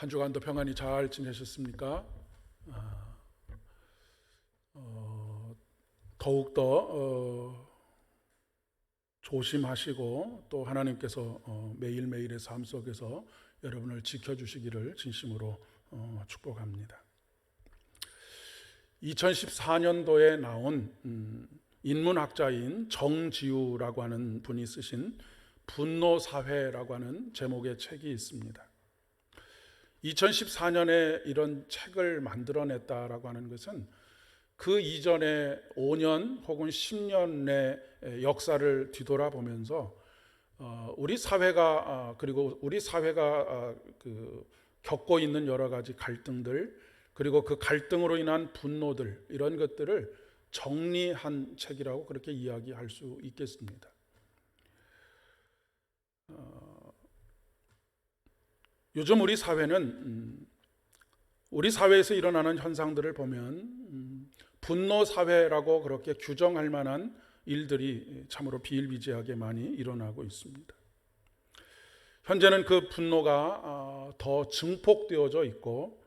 한 주간도 평안히 잘 지내셨습니까? 더욱더 조심하시고 또 하나님께서 매일매일의 삶 속에서 여러분을 지켜주시기를 진심으로 축복합니다. 2014년도에 나온 인문학자인 정지우라고 하는 분이 쓰신 분노사회라고 하는 제목의 책이 있습니다. 2014년에 이런 책을 만들어냈다라고 하는 것은 그 이전에 5년 혹은 10년의 역사를 뒤돌아보면서 우리 사회가 그리고 우리 사회가 겪고 있는 여러 가지 갈등들, 그리고 그 갈등으로 인한 분노들, 이런 것들을 정리한 책이라고 그렇게 이야기할 수 있겠습니다. 요즘 우리 사회는 우리 사회에서 일어나는 현상들을 보면 분노 사회라고 그렇게 규정할 만한 일들이 참으로 비일비재하게 많이 일어나고 있습니다. 현재는 그 분노가 더 증폭되어져 있고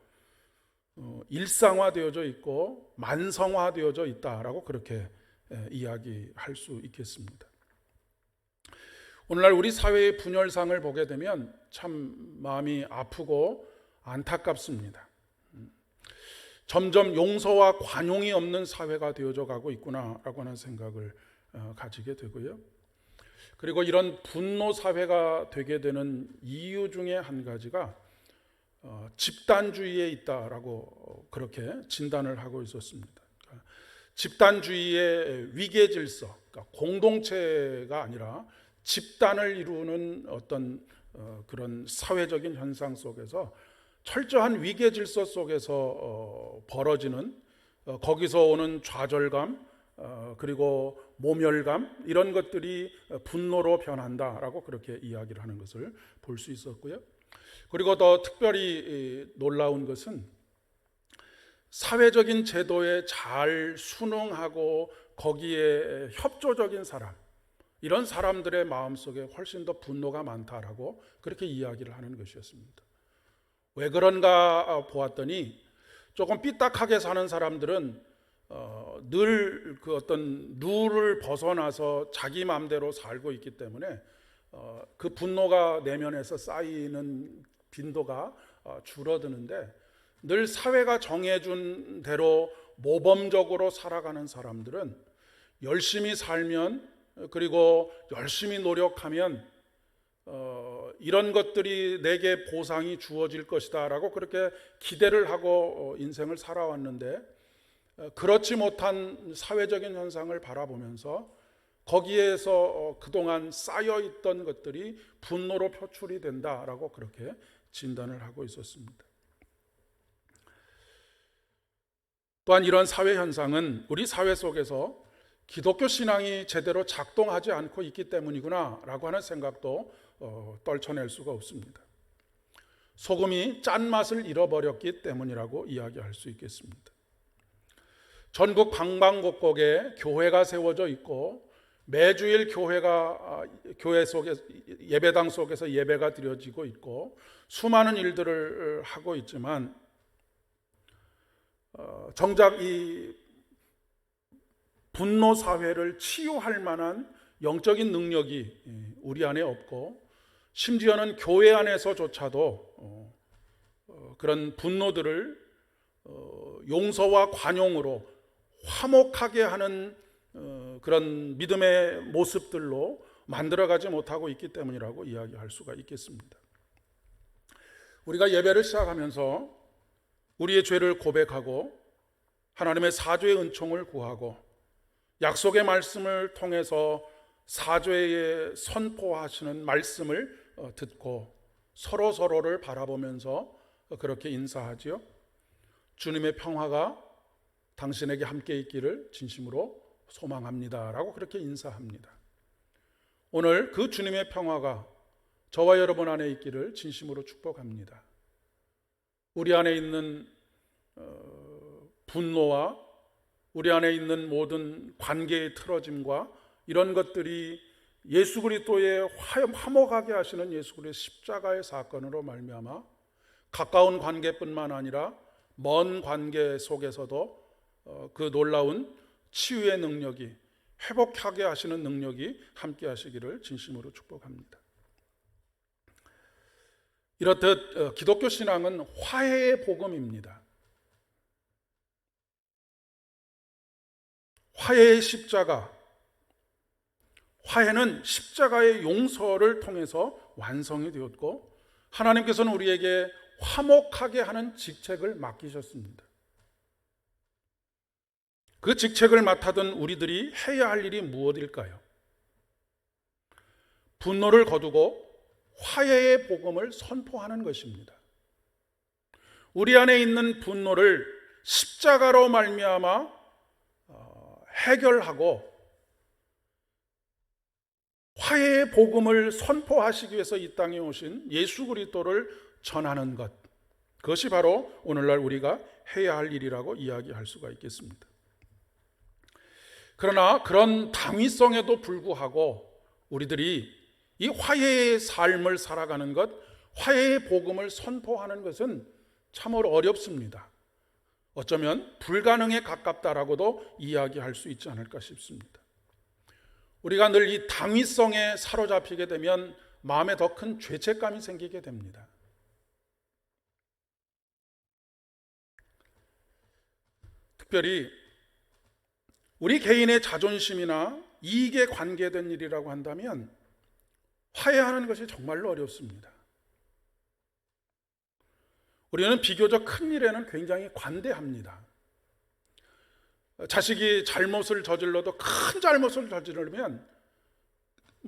일상화되어져 있고 만성화되어져 있다라고 그렇게 이야기할 수 있겠습니다. 오늘날 우리 사회의 분열상을 보게 되면 참 마음이 아프고 안타깝습니다. 점점 용서와 관용이 없는 사회가 되어져 가고 있구나라고 하는 생각을 가지게 되고요. 그리고 이런 분노 사회가 되게 되는 이유 중에 한 가지가 집단주의에 있다라고 그렇게 진단을 하고 있었습니다. 그러니까 집단주의의 위계 질서, 그러니까 공동체가 아니라 집단을 이루는 어떤 그런 사회적인 현상 속에서 철저한 위계 질서 속에서 벌어지는 거기서 오는 좌절감, 그리고 모멸감, 이런 것들이 분노로 변한다라고 그렇게 이야기를 하는 것을 볼 수 있었고요. 그리고 더 특별히 놀라운 것은 사회적인 제도에 잘 순응하고 거기에 협조적인 사람, 이런 사람들의 마음속에 훨씬 더 분노가 많다라고 그렇게 이야기를 하는 것이었습니다. 왜 그런가 보았더니 조금 삐딱하게 사는 사람들은 늘 그 어떤 룰을 벗어나서 자기 마음대로 살고 있기 때문에 그 분노가 내면에서 쌓이는 빈도가 줄어드는데, 늘 사회가 정해준 대로 모범적으로 살아가는 사람들은 열심히 살면, 그리고 열심히 노력하면 이런 것들이 내게 보상이 주어질 것이다 라고 그렇게 기대를 하고 인생을 살아왔는데, 그렇지 못한 사회적인 현상을 바라보면서 거기에서 그동안 쌓여있던 것들이 분노로 표출이 된다라고 그렇게 진단을 하고 있었습니다. 또한 이런 사회 현상은 우리 사회 속에서 기독교 신앙이 제대로 작동하지 않고 있기 때문이구나 라고 하는 생각도 떨쳐낼 수가 없습니다. 소금이 짠맛을 잃어버렸기 때문이라고 이야기할 수 있겠습니다. 전국 방방곡곡에 교회가 세워져 있고 매주일 교회 속에 예배당 속에서 예배가 드려지고 있고 수많은 일들을 하고 있지만 정작 이 분노 사회를 치유할 만한 영적인 능력이 우리 안에 없고, 심지어는 교회 안에서조차도 그런 분노들을 용서와 관용으로 화목하게 하는 그런 믿음의 모습들로 만들어가지 못하고 있기 때문이라고 이야기할 수가 있겠습니다. 우리가 예배를 시작하면서 우리의 죄를 고백하고 하나님의 사죄의 은총을 구하고 약속의 말씀을 통해서 사죄에 선포하시는 말씀을 듣고 서로를 바라보면서 그렇게 인사하지요. 주님의 평화가 당신에게 함께 있기를 진심으로 소망합니다 라고 그렇게 인사합니다. 오늘 그 주님의 평화가 저와 여러분 안에 있기를 진심으로 축복합니다. 우리 안에 있는 분노와 우리 안에 있는 모든 관계의 틀어짐과 이런 것들이 예수 그리스도의 화목하게 하시는 예수 그리스도의 십자가의 사건으로 말미암아 가까운 관계뿐만 아니라 먼 관계 속에서도 그 놀라운 치유의 능력이, 회복하게 하시는 능력이 함께 하시기를 진심으로 축복합니다. 이렇듯 기독교 신앙은 화해의 복음입니다. 화해의 십자가, 화해는 십자가의 용서를 통해서 완성이 되었고, 하나님께서는 우리에게 화목하게 하는 직책을 맡기셨습니다. 그 직책을 맡아둔 우리들이 해야 할 일이 무엇일까요? 분노를 거두고 화해의 복음을 선포하는 것입니다. 우리 안에 있는 분노를 십자가로 말미암아 해결하고 화해의 복음을 선포하시기 위해서 이 땅에 오신 예수 그리스도를 전하는 것, 그것이 바로 오늘날 우리가 해야 할 일이라고 이야기할 수가 있겠습니다. 그러나 그런 당위성에도 불구하고 우리들이 이 화해의 삶을 살아가는 것, 화해의 복음을 선포하는 것은 참으로 어렵습니다. 어쩌면 불가능에 가깝다라고도 이야기할 수 있지 않을까 싶습니다. 우리가 늘 이 당위성에 사로잡히게 되면 마음에 더 큰 죄책감이 생기게 됩니다. 특별히 우리 개인의 자존심이나 이익에 관계된 일이라고 한다면 화해하는 것이 정말로 어렵습니다. 우리는 비교적 큰 일에는 굉장히 관대합니다. 자식이 잘못을 저질러도, 큰 잘못을 저지르면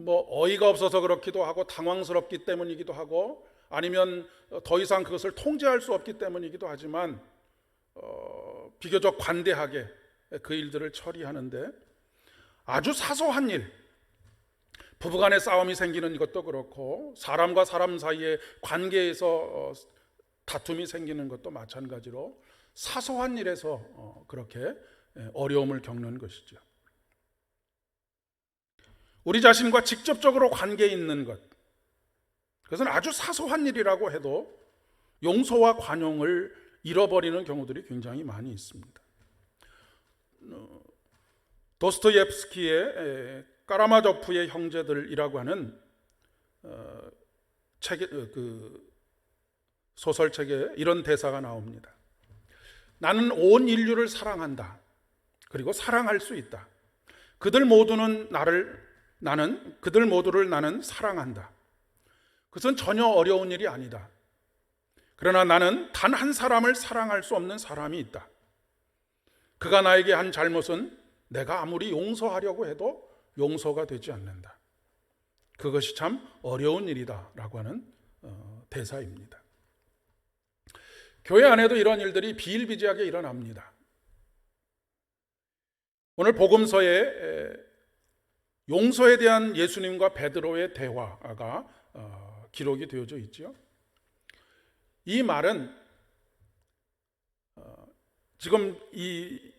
어이가 없어서 그렇기도 하고 당황스럽기 때문이기도 하고 아니면 더 이상 그것을 통제할 수 없기 때문이기도 하지만 비교적 관대하게 그 일들을 처리하는데, 아주 사소한 일, 부부간의 싸움이 생기는 것도 그렇고 사람과 사람 사이의 관계에서 다툼이 생기는 것도 마찬가지로 사소한 일에서 그렇게 어려움을 겪는 것이죠. 우리 자신과 직접적으로 관계 있는 것, 그것은 아주 사소한 일이라고 해도 용서와 관용을 잃어버리는 경우들이 굉장히 많이 있습니다. 도스토옙스키의 까라마조프의 형제들이라고 하는 소설책에 이런 대사가 나옵니다. 나는 온 인류를 사랑한다. 그리고 사랑할 수 있다. 그들 모두를 나는 사랑한다. 그것은 전혀 어려운 일이 아니다. 그러나 나는 단 한 사람을 사랑할 수 없는 사람이 있다. 그가 나에게 한 잘못은 내가 아무리 용서하려고 해도 용서가 되지 않는다. 그것이 참 어려운 일이다 라고 하는 대사입니다. 교회 안에도 이런 일들이 비일비재하게 일어납니다. 오늘 복음서에 용서에 대한 예수님과 베드로의 대화가 기록이 되어져 있죠. 이 말은 지금 이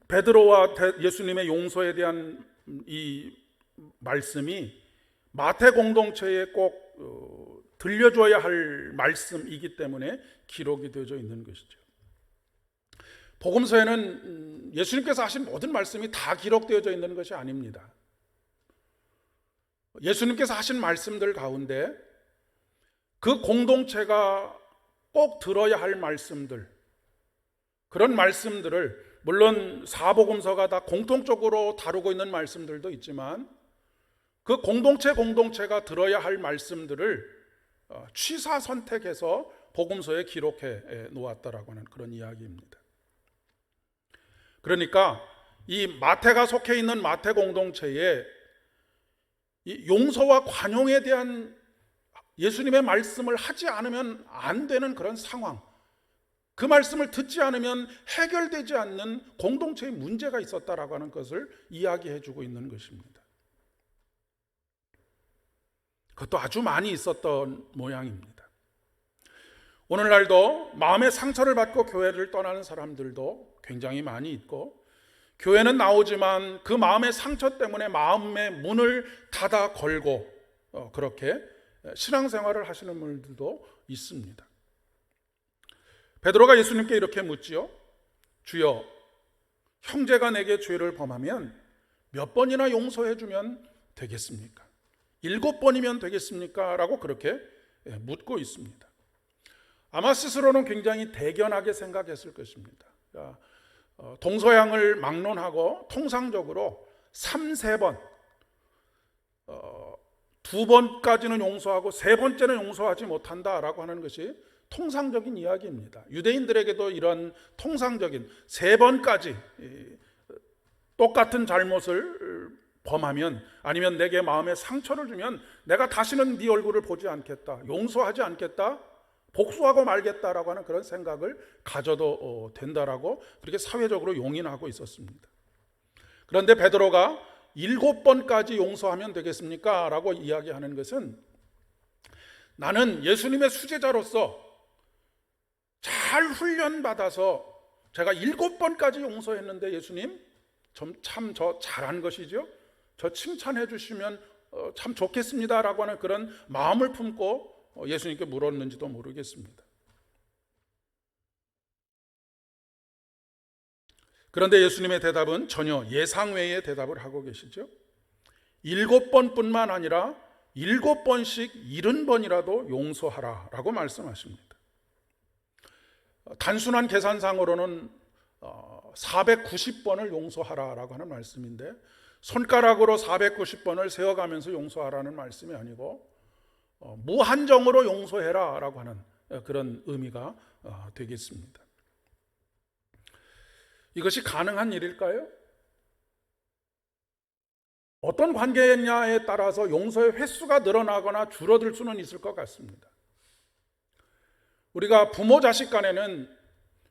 베드로와 예수님의 용서에 대한 이 말씀이 마태 공동체에 꼭 들려줘야 할 말씀이기 때문에 기록이 되어져 있는 것이죠. 복음서에는 예수님께서 하신 모든 말씀이 다 기록되어져 있는 것이 아닙니다. 예수님께서 하신 말씀들 가운데 그 공동체가 꼭 들어야 할 말씀들, 그런 말씀들을, 물론 사복음서가 다 공통적으로 다루고 있는 말씀들도 있지만 그 공동체가 들어야 할 말씀들을 취사 선택해서 복음서에 기록해 놓았다라고 하는 그런 이야기입니다. 그러니까 이 마태가 속해 있는 마태 공동체에 이 용서와 관용에 대한 예수님의 말씀을 하지 않으면 안 되는 그런 상황, 그 말씀을 듣지 않으면 해결되지 않는 공동체의 문제가 있었다라고 하는 것을 이야기해 주고 있는 것입니다. 그것도 아주 많이 있었던 모양입니다. 오늘날도 마음의 상처를 받고 교회를 떠나는 사람들도 굉장히 많이 있고, 교회는 나오지만 그 마음의 상처 때문에 마음의 문을 닫아 걸고 그렇게 신앙생활을 하시는 분들도 있습니다. 베드로가 예수님께 이렇게 묻지요. 주여, 형제가 내게 죄를 범하면 몇 번이나 용서해 주면 되겠습니까? 7번이면 되겠습니까? 라고 그렇게 묻고 있습니다. 아마 스스로는 굉장히 대견하게 생각했을 것입니다. 동서양을 막론하고 통상적으로 3-4번, 2번까지는 용서하고 3번째는 용서하지 못한다라고 하는 것이 통상적인 이야기입니다. 유대인들에게도 이런 통상적인 3번까지 똑같은 잘못을 범하면, 아니면 내게 마음에 상처를 주면 내가 다시는 네 얼굴을 보지 않겠다, 용서하지 않겠다, 복수하고 말겠다라고 하는 그런 생각을 가져도 된다라고 그렇게 사회적으로 용인하고 있었습니다. 그런데 베드로가 7번까지 용서하면 되겠습니까? 라고 이야기하는 것은, 나는 예수님의 수제자로서 잘 훈련받아서 제가 7번까지 용서했는데 예수님 참 저 잘한 것이죠, 저 칭찬해 주시면 참 좋겠습니다 라고 하는 그런 마음을 품고 예수님께 물었는지도 모르겠습니다. 그런데 예수님의 대답은 전혀 예상 외의 대답을 하고 계시죠. 7번뿐만 아니라 7번씩 70번이라도 용서하라 라고 말씀하십니다. 단순한 계산상으로는 490번을 용서하라 라고 하는 말씀인데, 손가락으로 490번을 세어가면서 용서하라는 말씀이 아니고 무한정으로 용서해라 라고 하는 그런 의미가 되겠습니다. 이것이 가능한 일일까요? 어떤 관계냐에 따라서 용서의 횟수가 늘어나거나 줄어들 수는 있을 것 같습니다. 우리가 부모 자식 간에는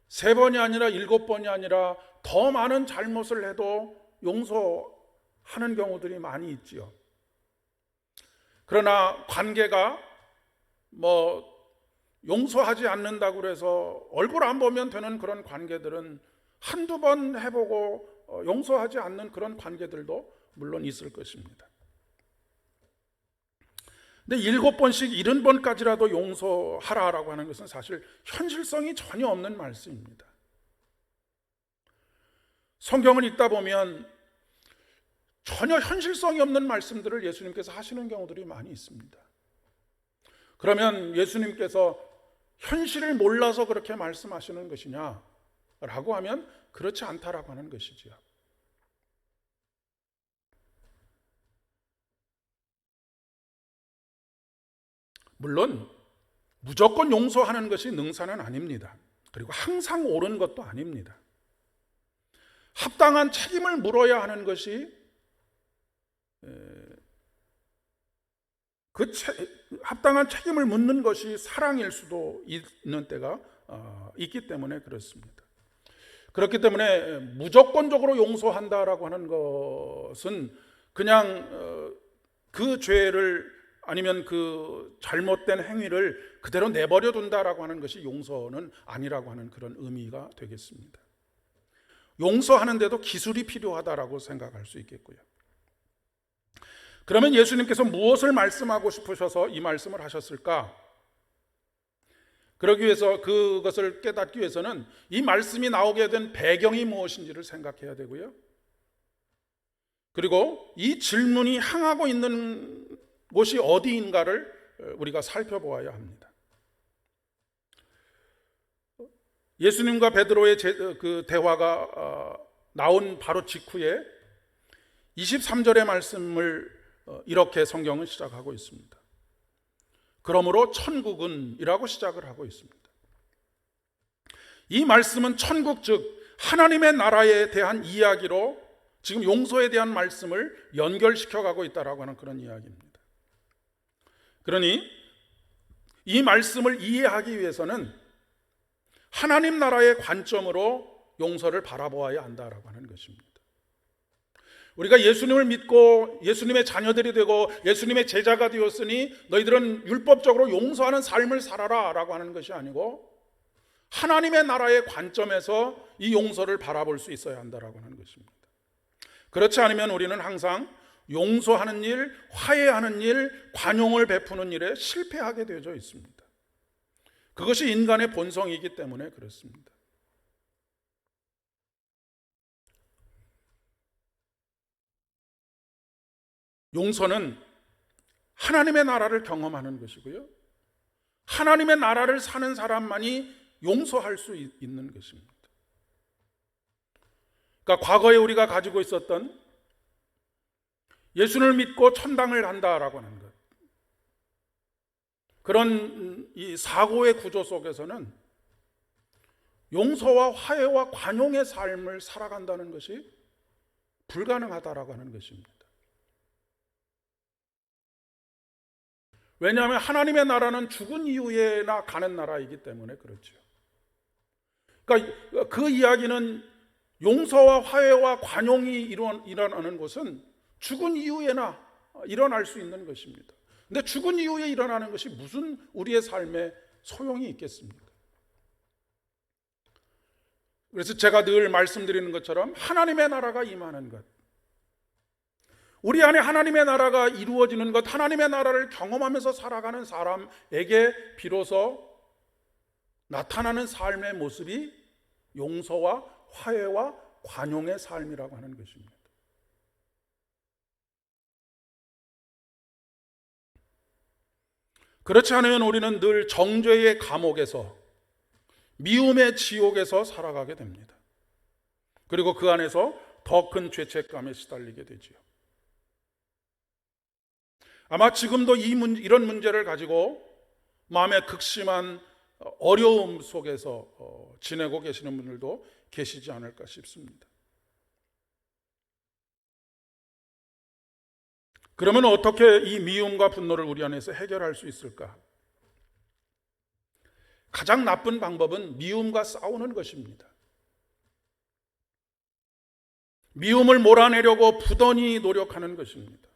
3번이 아니라 7번이 아니라 더 많은 잘못을 해도 용서하는 경우들이 많이 있지요. 그러나 관계가 용서하지 않는다고 해서 얼굴 안 보면 되는 그런 관계들은 한두 번 해보고 용서하지 않는 그런 관계들도 물론 있을 것입니다. 근데 7번씩 70번까지라도 용서하라라고 하는 것은 사실 현실성이 전혀 없는 말씀입니다. 성경을 읽다 보면 전혀 현실성이 없는 말씀들을 예수님께서 하시는 경우들이 많이 있습니다. 그러면 예수님께서 현실을 몰라서 그렇게 말씀하시는 것이냐 라고 하면 그렇지 않다라고 하는 것이지요. 물론 무조건 용서하는 것이 능사는 아닙니다. 그리고 항상 옳은 것도 아닙니다. 합당한 책임을 물어야 하는 것이 합당한 책임을 묻는 것이 사랑일 수도 있는 때가 있기 때문에 그렇습니다. 그렇기 때문에 무조건적으로 용서한다라고 하는 것은 그냥 그 죄를, 아니면 그 잘못된 행위를 그대로 내버려 둔다라고 하는 것이 용서는 아니라고 하는 그런 의미가 되겠습니다. 용서하는데도 기술이 필요하다라고 생각할 수 있겠고요. 그러면 예수님께서 무엇을 말씀하고 싶으셔서 이 말씀을 하셨을까? 그러기 위해서, 그것을 깨닫기 위해서는 이 말씀이 나오게 된 배경이 무엇인지를 생각해야 되고요. 그리고 이 질문이 향하고 있는 곳이 어디인가를 우리가 살펴보아야 합니다. 예수님과 베드로의 그 대화가 나온 바로 직후에 23절의 말씀을 이렇게 성경은 시작하고 있습니다. 그러므로 천국은 이라고 시작을 하고 있습니다. 이 말씀은 천국, 즉 하나님의 나라에 대한 이야기로 지금 용서에 대한 말씀을 연결시켜 가고 있다라고 하는 그런 이야기입니다. 그러니 이 말씀을 이해하기 위해서는 하나님 나라의 관점으로 용서를 바라보아야 한다라고 하는 것입니다. 우리가 예수님을 믿고 예수님의 자녀들이 되고 예수님의 제자가 되었으니 너희들은 율법적으로 용서하는 삶을 살아라 라고 하는 것이 아니고, 하나님의 나라의 관점에서 이 용서를 바라볼 수 있어야 한다라고 하는 것입니다. 그렇지 않으면 우리는 항상 용서하는 일, 화해하는 일, 관용을 베푸는 일에 실패하게 되어져 있습니다. 그것이 인간의 본성이기 때문에 그렇습니다. 용서는 하나님의 나라를 경험하는 것이고요. 하나님의 나라를 사는 사람만이 용서할 수 있는 것입니다. 그러니까 과거에 우리가 가지고 있었던 예수를 믿고 천당을 간다라고 하는 것, 그런 이 사고의 구조 속에서는 용서와 화해와 관용의 삶을 살아간다는 것이 불가능하다라고 하는 것입니다. 왜냐하면 하나님의 나라는 죽은 이후에나 가는 나라이기 때문에 그렇죠. 그러니까 그 이야기는 용서와 화해와 관용이 일어나는 것은 죽은 이후에나 일어날 수 있는 것입니다. 근데 죽은 이후에 일어나는 것이 무슨 우리의 삶에 소용이 있겠습니까? 그래서 제가 늘 말씀드리는 것처럼 하나님의 나라가 임하는 것, 우리 안에 하나님의 나라가 이루어지는 것, 하나님의 나라를 경험하면서 살아가는 사람에게 비로소 나타나는 삶의 모습이 용서와 화해와 관용의 삶이라고 하는 것입니다. 그렇지 않으면 우리는 늘 정죄의 감옥에서, 미움의 지옥에서 살아가게 됩니다. 그리고 그 안에서 더 큰 죄책감에 시달리게 되지요. 아마 지금도 이런 문제를 가지고 마음에 극심한 어려움 속에서 지내고 계시는 분들도 계시지 않을까 싶습니다. 그러면 어떻게 이 미움과 분노를 우리 안에서 해결할 수 있을까? 가장 나쁜 방법은 미움과 싸우는 것입니다. 미움을 몰아내려고 부단히 노력하는 것입니다.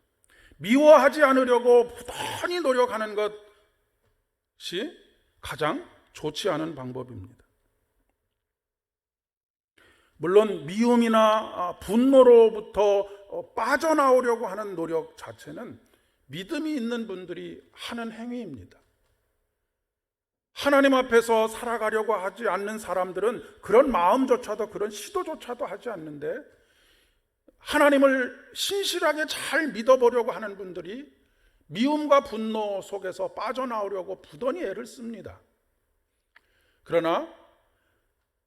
미워하지 않으려고 부단히 노력하는 것이 가장 좋지 않은 방법입니다. 물론 미움이나 분노로부터 빠져나오려고 하는 노력 자체는 믿음이 있는 분들이 하는 행위입니다. 하나님 앞에서 살아가려고 하지 않는 사람들은 그런 마음조차도, 그런 시도조차도 하지 않는데, 하나님을 신실하게 잘 믿어보려고 하는 분들이 미움과 분노 속에서 빠져나오려고 부단히 애를 씁니다. 그러나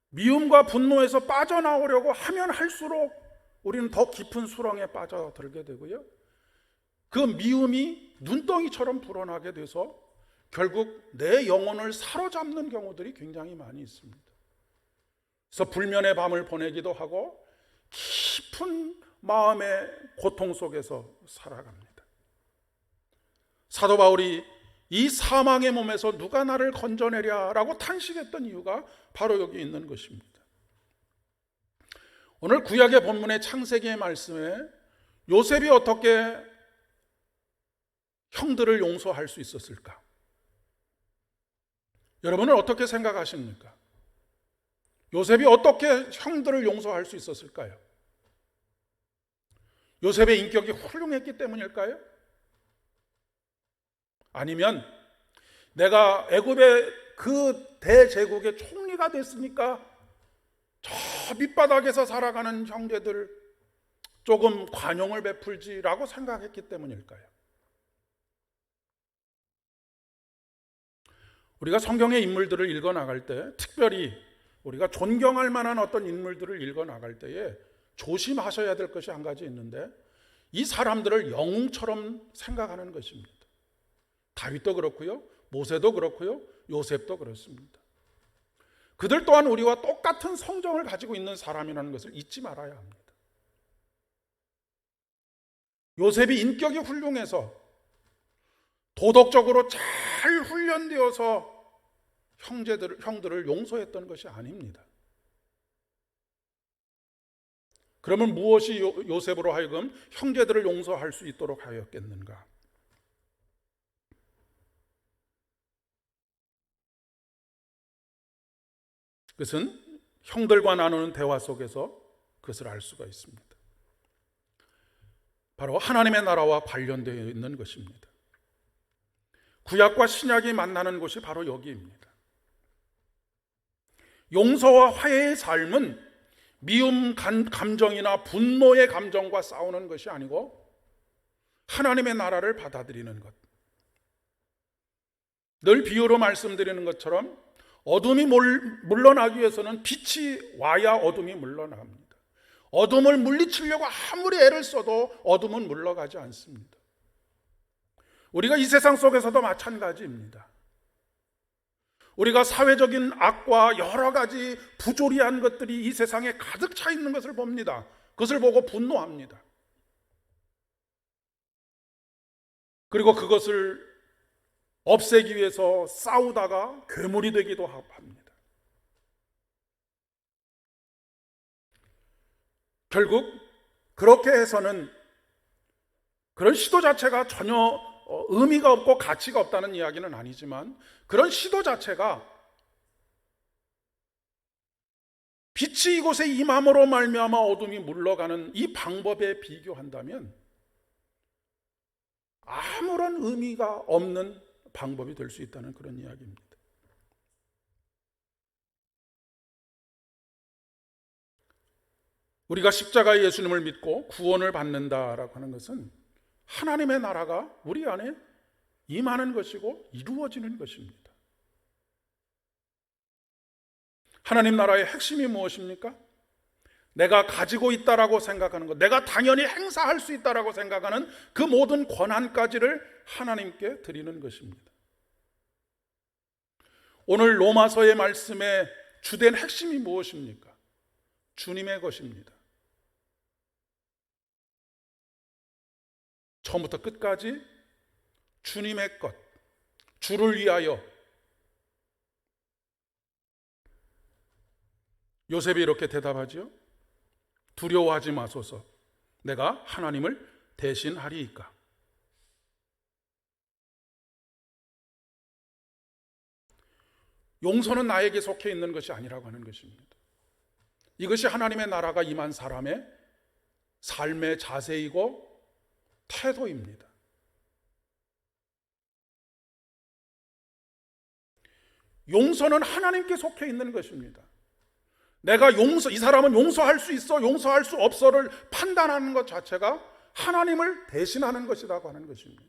미움과 분노에서 빠져나오려고 하면 할수록 우리는 더 깊은 수렁에 빠져들게 되고요, 그 미움이 눈덩이처럼 불어나게 돼서 결국 내 영혼을 사로잡는 경우들이 굉장히 많이 있습니다. 그래서 불면의 밤을 보내기도 하고 깊은 마음의 고통 속에서 살아갑니다. 사도 바울이 이 사망의 몸에서 누가 나를 건져내랴라고 탄식했던 이유가 바로 여기 있는 것입니다. 오늘 구약의 본문의 창세기의 말씀에 요셉이 어떻게 형들을 용서할 수 있었을까? 여러분은 어떻게 생각하십니까? 요셉이 어떻게 형들을 용서할 수 있었을까요? 요셉의 인격이 훌륭했기 때문일까요? 아니면 내가 애굽의 그 대제국의 총리가 됐으니까 저 밑바닥에서 살아가는 형제들 조금 관용을 베풀지라고 생각했기 때문일까요? 우리가 성경의 인물들을 읽어나갈 때, 특별히 우리가 존경할 만한 어떤 인물들을 읽어나갈 때에 조심하셔야 될 것이 한 가지 있는데, 이 사람들을 영웅처럼 생각하는 것입니다. 다윗도 그렇고요, 모세도 그렇고요, 요셉도 그렇습니다. 그들 또한 우리와 똑같은 성정을 가지고 있는 사람이라는 것을 잊지 말아야 합니다. 요셉이 인격이 훌륭해서 도덕적으로 잘 훈련되어서 형들을 용서했던 것이 아닙니다. 그러면 무엇이 요셉으로 하여금 형제들을 용서할 수 있도록 하였겠는가? 그것은 형들과 나누는 대화 속에서 그것을 알 수가 있습니다. 바로 하나님의 나라와 관련되어 있는 것입니다. 구약과 신약이 만나는 곳이 바로 여기입니다. 용서와 화해의 삶은 미움 감정이나 분노의 감정과 싸우는 것이 아니고 하나님의 나라를 받아들이는 것. 늘 비유로 말씀드리는 것처럼 어둠이 물러나기 위해서는 빛이 와야 어둠이 물러납니다. 어둠을 물리치려고 아무리 애를 써도 어둠은 물러가지 않습니다. 우리가 이 세상 속에서도 마찬가지입니다. 우리가 사회적인 악과 여러 가지 부조리한 것들이 이 세상에 가득 차 있는 것을 봅니다. 그것을 보고 분노합니다. 그리고 그것을 없애기 위해서 싸우다가 괴물이 되기도 합니다. 결국 그렇게 해서는 그런 시도 자체가 전혀 의미가 없고 가치가 없다는 이야기는 아니지만, 그런 시도 자체가 빛이 이곳에 임함으로 말미암아 어둠이 물러가는 이 방법에 비교한다면 아무런 의미가 없는 방법이 될 수 있다는 그런 이야기입니다. 우리가 십자가의 예수님을 믿고 구원을 받는다라고 하는 것은 하나님의 나라가 우리 안에 임하는 것이고 이루어지는 것입니다. 하나님 나라의 핵심이 무엇입니까? 내가 가지고 있다라고 생각하는 것, 내가 당연히 행사할 수 있다라고 생각하는 그 모든 권한까지를 하나님께 드리는 것입니다. 오늘 로마서의 말씀의 주된 핵심이 무엇입니까? 주님의 것입니다. 처음부터 끝까지 주님의 것, 주를 위하여. 요셉이 이렇게 대답하지요. 두려워하지 마소서, 내가 하나님을 대신하리이까. 용서는 나에게 속해 있는 것이 아니라고 하는 것입니다. 이것이 하나님의 나라가 임한 사람의 삶의 자세이고 태도입니다. 용서는 하나님께 속해 있는 것입니다. 내가 이 사람은 용서할 수 있어, 용서할 수 없어를 판단하는 것 자체가 하나님을 대신하는 것이라고 하는 것입니다.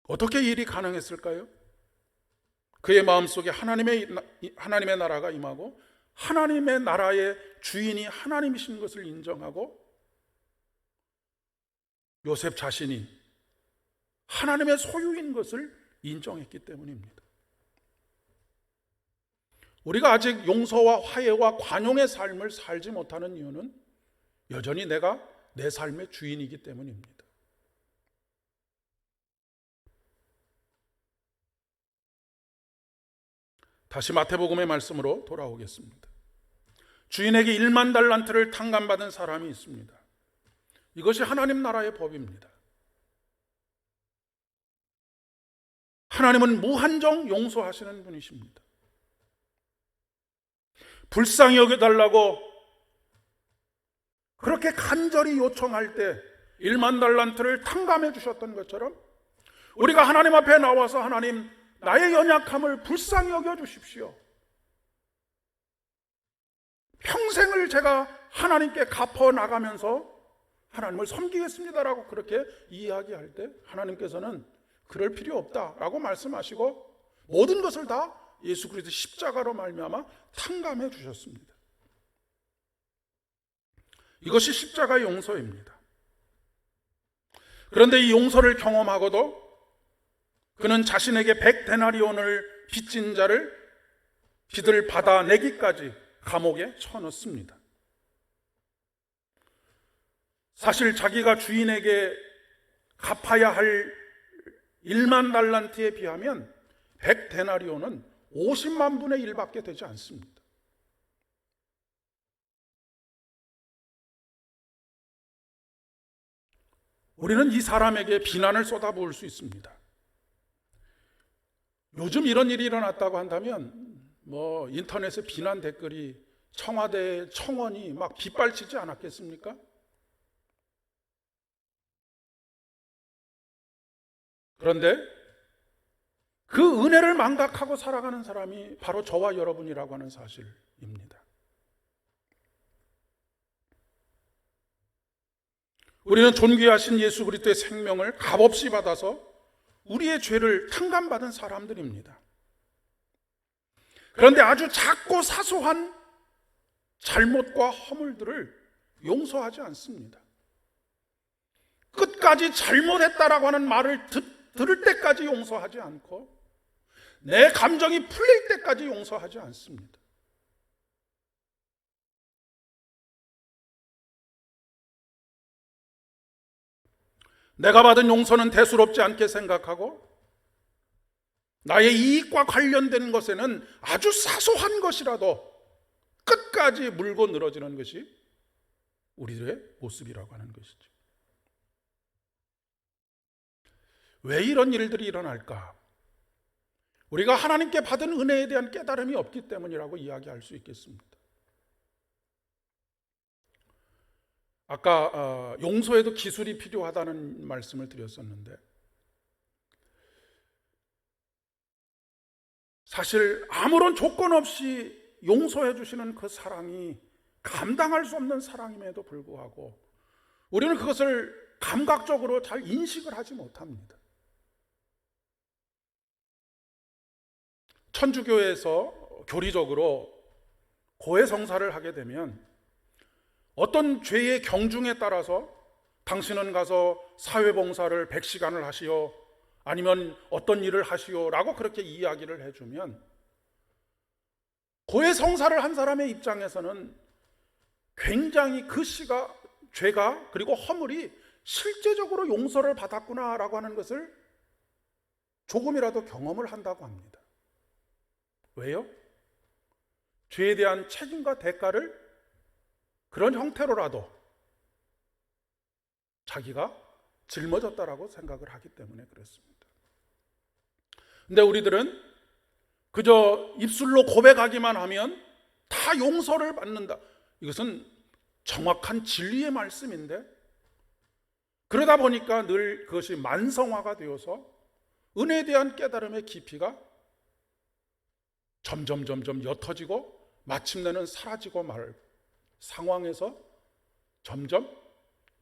어떻게 이 일이 가능했을까요? 그의 마음속에 하나님의 나라가 임하고 하나님의 나라의 주인이 하나님이신 것을 인정하고 요셉 자신이 하나님의 소유인 것을 인정했기 때문입니다. 우리가 아직 용서와 화해와 관용의 삶을 살지 못하는 이유는 여전히 내가 내 삶의 주인이기 때문입니다. 다시 마태복음의 말씀으로 돌아오겠습니다. 주인에게 1만 달란트를 탕감받은 사람이 있습니다. 이것이 하나님 나라의 법입니다. 하나님은 무한정 용서하시는 분이십니다. 불쌍히 여겨달라고 그렇게 간절히 요청할 때 1만 달란트를 탕감해 주셨던 것처럼 우리가 하나님 앞에 나와서 하나님, 나의 연약함을 불쌍히 여겨주십시오. 평생을 제가 하나님께 갚아나가면서 하나님을 섬기겠습니다라고 그렇게 이야기할 때 하나님께서는 그럴 필요 없다라고 말씀하시고 모든 것을 다 예수 그리스도 십자가로 말미암아 탕감해 주셨습니다. 이것이 십자가의 용서입니다. 그런데 이 용서를 경험하고도 그는 자신에게 100데나리온을 빚진 자를 빚을 받아내기까지 감옥에 쳐넣습니다. 사실 자기가 주인에게 갚아야 할 1만 달란트에 비하면 100데나리온은 50만 분의 1밖에 되지 않습니다. 우리는 이 사람에게 비난을 쏟아부을 수 있습니다. 요즘 이런 일이 일어났다고 한다면 인터넷에 비난 댓글이 청와대 청원이 막 빗발치지 않았겠습니까? 그런데 그 은혜를 망각하고 살아가는 사람이 바로 저와 여러분이라고 하는 사실입니다. 우리는 존귀하신 예수 그리스도의 생명을 값없이 받아서 우리의 죄를 탕감받은 사람들입니다. 그런데 아주 작고 사소한 잘못과 허물들을 용서하지 않습니다. 끝까지 잘못했다라고 하는 말을 들을 때까지 용서하지 않고 내 감정이 풀릴 때까지 용서하지 않습니다. 내가 받은 용서는 대수롭지 않게 생각하고 나의 이익과 관련된 것에는 아주 사소한 것이라도 끝까지 물고 늘어지는 것이 우리들의 모습이라고 하는 것이죠. 왜 이런 일들이 일어날까? 우리가 하나님께 받은 은혜에 대한 깨달음이 없기 때문이라고 이야기할 수 있겠습니다. 아까 용서에도 기술이 필요하다는 말씀을 드렸었는데 사실 아무런 조건 없이 용서해 주시는 그 사랑이 감당할 수 없는 사랑임에도 불구하고 우리는 그것을 감각적으로 잘 인식을 하지 못합니다. 천주교에서 교리적으로 고해성사를 하게 되면 어떤 죄의 경중에 따라서 당신은 가서 사회봉사를 100시간을 하시오 아니면 어떤 일을 하시오 라고 그렇게 이야기를 해주면 고해성사를 한 사람의 입장에서는 굉장히 그 죄가 그리고 허물이 실제적으로 용서를 받았구나 라고 하는 것을 조금이라도 경험을 한다고 합니다. 왜요? 죄에 대한 책임과 대가를 그런 형태로라도 자기가 짊어졌다라고 생각을 하기 때문에 그렇습니다. 근데 우리들은 그저 입술로 고백하기만 하면 다 용서를 받는다. 이것은 정확한 진리의 말씀인데 그러다 보니까 늘 그것이 만성화가 되어서 은혜에 대한 깨달음의 깊이가 점점 옅어지고 마침내는 사라지고 말 상황에서 점점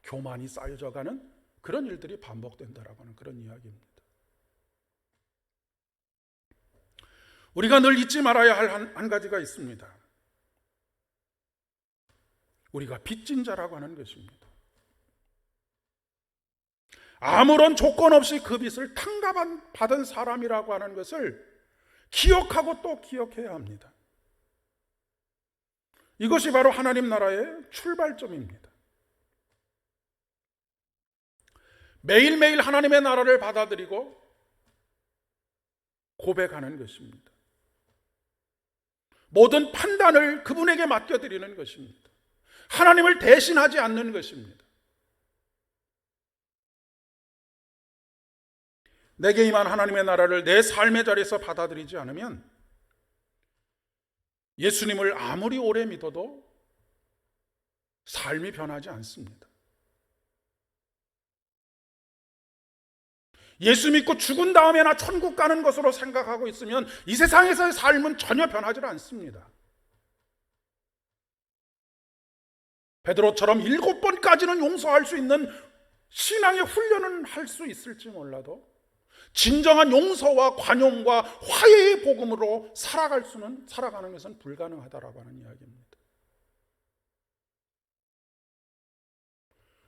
교만이 쌓여져가는 그런 일들이 반복된다라고 하는 그런 이야기입니다. 우리가 늘 잊지 말아야 할 한 가지가 있습니다. 우리가 빚진 자라고 하는 것입니다. 아무런 조건 없이 그 빚을 탕감받은 사람이라고 하는 것을 기억하고 또 기억해야 합니다. 이것이 바로 하나님 나라의 출발점입니다. 매일매일 하나님의 나라를 받아들이고 고백하는 것입니다. 모든 판단을 그분에게 맡겨드리는 것입니다. 하나님을 대신하지 않는 것입니다. 내게 임한 하나님의 나라를 내 삶의 자리에서 받아들이지 않으면 예수님을 아무리 오래 믿어도 삶이 변하지 않습니다. 예수 믿고 죽은 다음에나 천국 가는 것으로 생각하고 있으면 이 세상에서의 삶은 전혀 변하지 않습니다. 베드로처럼 7번까지는 용서할 수 있는 신앙의 훈련은 할 수 있을지 몰라도 진정한 용서와 관용과 화해의 복음으로 살아가는 것은 불가능하다라고 하는 이야기입니다.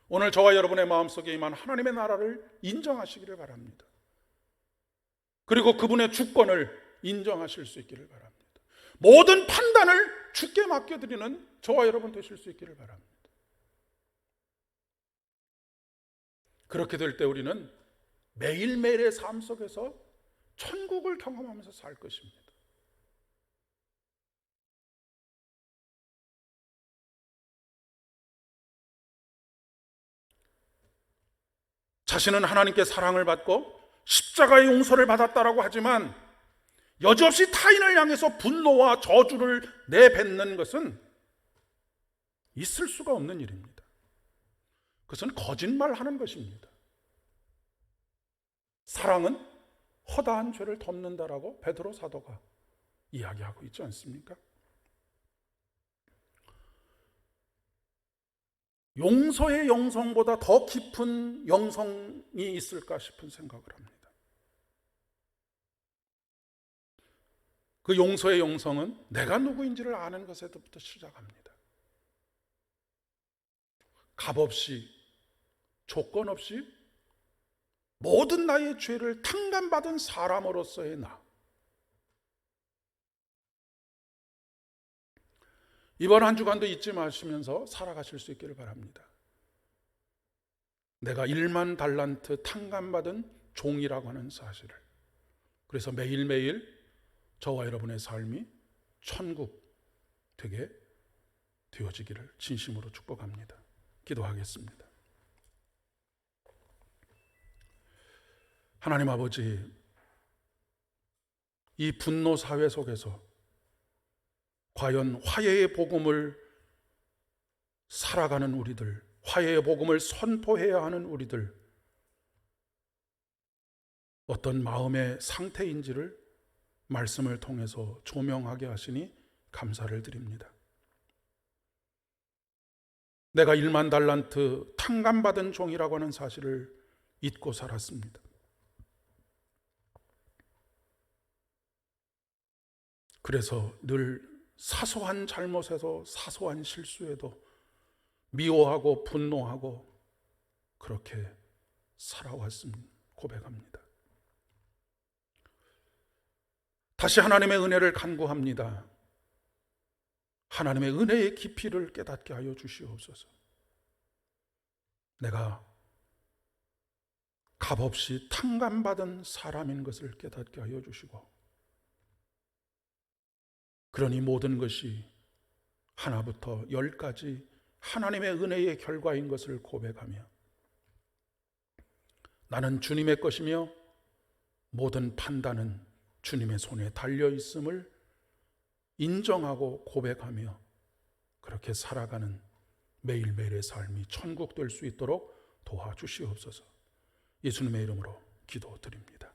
오늘 저와 여러분의 마음속에 임한 하나님의 나라를 인정하시기를 바랍니다. 그리고 그분의 주권을 인정하실 수 있기를 바랍니다. 모든 판단을 주께 맡겨드리는 저와 여러분 되실 수 있기를 바랍니다. 그렇게 될 때 우리는 매일매일의 삶 속에서 천국을 경험하면서 살 것입니다. 자신은 하나님께 사랑을 받고 십자가의 용서를 받았다라고 하지만 여지없이 타인을 향해서 분노와 저주를 내뱉는 것은 있을 수가 없는 일입니다. 그것은 거짓말하는 것입니다. 사랑은 허다한 죄를 덮는다라고 베드로 사도가 이야기하고 있지 않습니까? 용서의 영성보다 더 깊은 영성이 있을까 싶은 생각을 합니다. 그 용서의 영성은 내가 누구인지를 아는 것에부터 시작합니다. 값없이, 조건 없이 모든 나의 죄를 탕감받은 사람으로서의 나. 이번 한 주간도 잊지 마시면서 살아가실 수 있기를 바랍니다. 내가 1만 달란트 탕감받은 종이라고 하는 사실을. 그래서 매일매일 저와 여러분의 삶이 천국 되게 되어지기를 진심으로 축복합니다. 기도하겠습니다. 하나님 아버지, 이 분노 사회 속에서 과연 화해의 복음을 살아가는 우리들, 화해의 복음을 선포해야 하는 우리들, 어떤 마음의 상태인지를 말씀을 통해서 조명하게 하시니 감사를 드립니다. 내가 1만 달란트 탕감받은 종이라고 하는 사실을 잊고 살았습니다. 그래서 늘 사소한 잘못에도 사소한 실수에도 미워하고 분노하고 그렇게 살아왔음을 고백합니다. 다시 하나님의 은혜를 간구합니다. 하나님의 은혜의 깊이를 깨닫게 하여 주시옵소서. 내가 값없이 탕감받은 사람인 것을 깨닫게 하여 주시고, 그러니 모든 것이 하나부터 10까지 하나님의 은혜의 결과인 것을 고백하며, 나는 주님의 것이며 모든 판단은 주님의 손에 달려 있음을 인정하고 고백하며 그렇게 살아가는 매일매일의 삶이 천국 될 수 있도록 도와주시옵소서. 예수님의 이름으로 기도드립니다.